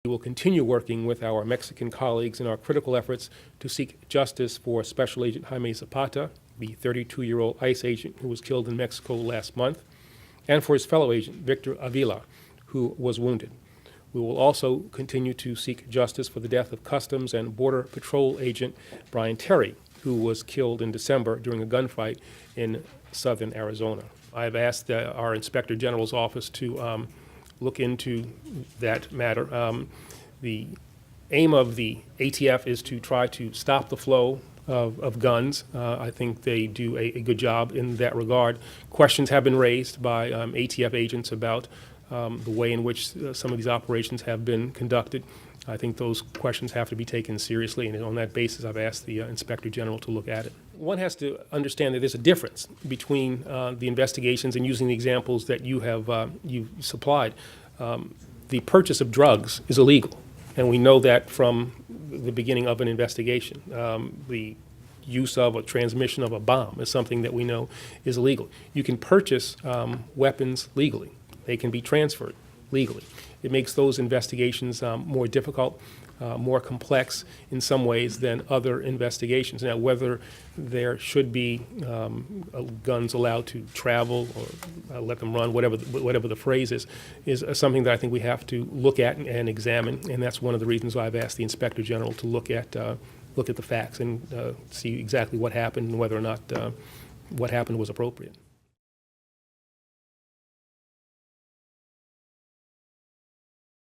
We will continue working with our Mexican colleagues in our critical efforts to seek justice for Special Agent Jaime Zapata, the 32-year-old ICE agent who was killed in Mexico last month, and for his fellow agent, Victor Avila, who was wounded. We will also continue to seek justice for the death of Customs and Border Patrol agent Brian Terry, who was killed in December during a gunfight in southern Arizona. I've asked our Inspector General's office to look into that matter. The aim of the ATF is to try to stop the flow of guns. I think they do a good job in that regard. Questions have been raised by ATF agents about the way in which some of these operations have been conducted. I think those questions have to be taken seriously, and on that basis I've asked the Inspector General to look at it. One has to understand that there's a difference between the investigations, and using the examples that you have you supplied. The purchase of drugs is illegal, and we know that from the beginning of an investigation. The use of or transmission of a bomb is something that we know is illegal. You can purchase weapons legally. They can be transferred legally. It makes those investigations more difficult, more complex in some ways than other investigations. Now, whether there should be guns allowed to travel or let them run, whatever the phrase is something that I think we have to look at and examine, and that's one of the reasons why I've asked the Inspector General to look at the facts and see exactly what happened and whether or not what happened was appropriate.